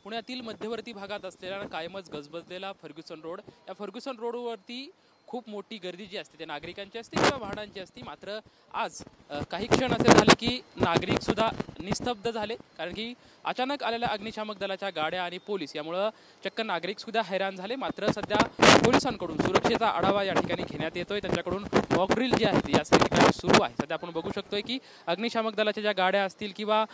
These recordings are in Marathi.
पुण्यातील मध्यवर्ती भागात असलेला कायमच गजबजलेला फर्ग्युसन रोड, या फर्ग्युसन रोडवरती खूप मोठी गर्दी जी असते ते नागरिकांची असते किंवा वाहनांची असते। मात्र आज काही क्षण असे झाले की नागरिक सुद्धा निस्तब्ध झाले, कारण की अचानक आलेल्या अग्निशामक दलाच्या गाड्या आणि पोलीस यामुळे चक्क नागरिक सुद्धा हैराण झाले। मात्र सध्या पोलिसांकडून सुरक्षेचा आढावा या ठिकाणी घेण्यात येतोय, त्यांच्याकडून मॉक ड्रिल जी आहे ती या ठिकाणी सुरू आहे। सध्या आपण बघू शकतोय की अग्निशामक दलाच्या ज्या गाड्या असतील किंवा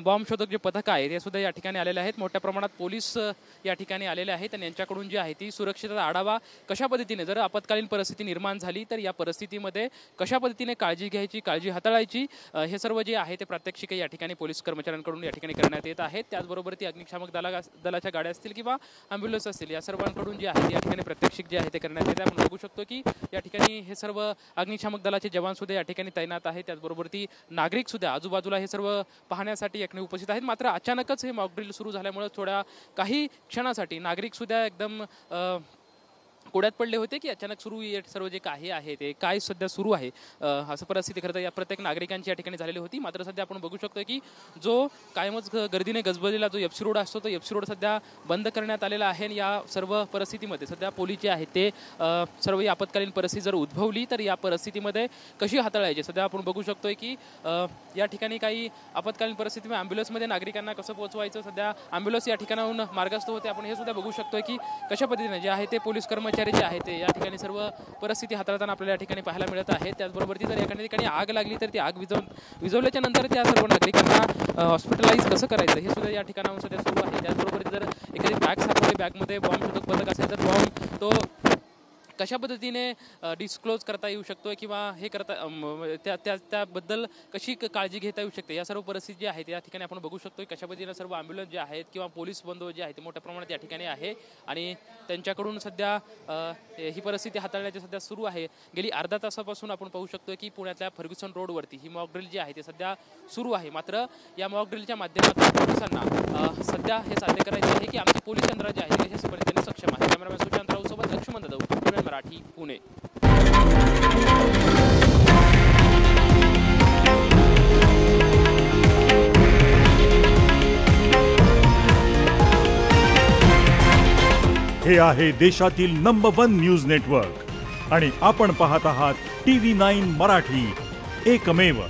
बॉम्ब शोधक जे पथक आहे ते सुद्धा या ठिकाणी आलेले आहेत। मोठ्या प्रमाणात पोलीस या ठिकाणी आलेले आहेत आणि यांच्याकडून जी आहे ती सुरक्षेचा आढावा कशा पद्धतीने जर आपत्कालीन परिस्थिती निर्माण झाली तर या परिस्थितीमध्ये कशा पद्धतीने काळजी घ्यायची, काळजी हाताळायची, हे सर्व जे आहे ते प्रात्यक्षिक या ठिकाणी पोलीस कर्मचाऱ्यांकडून या ठिकाणी करण्यात येत आहेत। त्याचबरोबर ती अग्निशामक दलाच्या गाड्या असतील किंवा ॲम्ब्युलन्स असतील या सर्वांकडून जे आहे या ठिकाणी प्रात्यक्षिक जे आहे ते करण्यात येत आहे। आपण बघू शकतो की या ठिकाणी हे सर्व अग्निशामक दलाचे जवान सुद्धा या ठिकाणी तैनात आहेत, त्याचबरोबर ती नागरिक सुद्धा आजूबाजूला हे सर्व पाहण्यासाठी याकडे उपस्थित आहेत। मात्र अचानकच हे मॉक ड्रिल सुरू झाल्यामुळे थोड्या काही क्षणासाठी नागरिक सुद्धा एकदम कोड्यात पडले होते की अचानक सुरू सर्व जे काही आहे ते काय सध्या सुरू आहे, असं परिस्थिती खरं तर या प्रत्येक नागरिकांची या ठिकाणी झालेली होती। मात्र सध्या आपण बघू शकतो की जो कायमच गर्दीने गजबजलेला जो एफसी रोड असतो तो एफसी रोड सध्या बंद करण्यात आलेला आहे। या सर्व परिस्थितीमध्ये सध्या पोलीस जे आहेत ते सर्व आपत्कालीन परिस्थिती जर उद्भवली तर या परिस्थितीमध्ये कशी हाताळायची सध्या आपण बघू शकतोय की या ठिकाणी काही आपत्कालीन परिस्थितीमध्ये ॲम्ब्युलन्समध्ये नागरिकांना कसं पोहोचवायचं, सध्या ॲम्ब्युलन्स या ठिकाणाहून मार्गस्थ होते। आपण हे सुद्धा बघू शकतोय की कशा पद्धतीने जे आहे ते पोलीस कर्मचारी जे आहे ते या ठिकाणी सर्व परिस्थिती हाताळताना आपल्याला या ठिकाणी पाहायला मिळत आहे। त्याचबरोबर ती जर एखाद्या ठिकाणी आग लागली तर ती आग विझवल्याच्या नंतर त्या सर्व नागरिकांना हॉस्पिटलाइज कसं करायचं हे सुद्धा या ठिकाणाहून सध्या सुरू आहे। त्याचबरोबर जर एखादी बॅग सापडली, बॅगमध्ये बॉम्ब शोधक पथक असेल तर बॉम्ब तो कशा पद्धतीने डिस्क्लोज करता येऊ शकतो किंवा हे करता त्याबद्दल कशी काळजी घेता येऊ शकते, या सर्व परिस्थिती जी आहे या ठिकाणी आपण बघू शकतो। कशा पद्धतीने सर्व ॲम्ब्युलन्स जे आहेत किंवा पोलीस बंदोबस्त जे आहे ते मोठ्या प्रमाणात या ठिकाणी आहे आणि त्यांच्याकडून सध्या ही परिस्थिती हाताळण्याची सध्या सुरू आहे। गेली अर्धा तासापासून आपण पाहू शकतो की पुण्यातल्या फर्ग्युसन रोडवरती ही मॉक ड्रिल जी आहे ते सध्या सुरू आहे। मात्र या मॉक ड्रिलच्या माध्यमातून पोलिसांना सध्या हे साध्य करायचे आहे की आमचे पोलीस यंत्र जे आहे ते कशा पद्धतीने सक्षम आहे। कॅमेरामॅन सुशांत राव सोबत लक्ष्मण जाधव, मराठी, पुणे। हे आहे देशातील नंबर 1 न्यूज नेटवर्क आणि आपण पाहत आहात TV9 मराठी, एकमेव।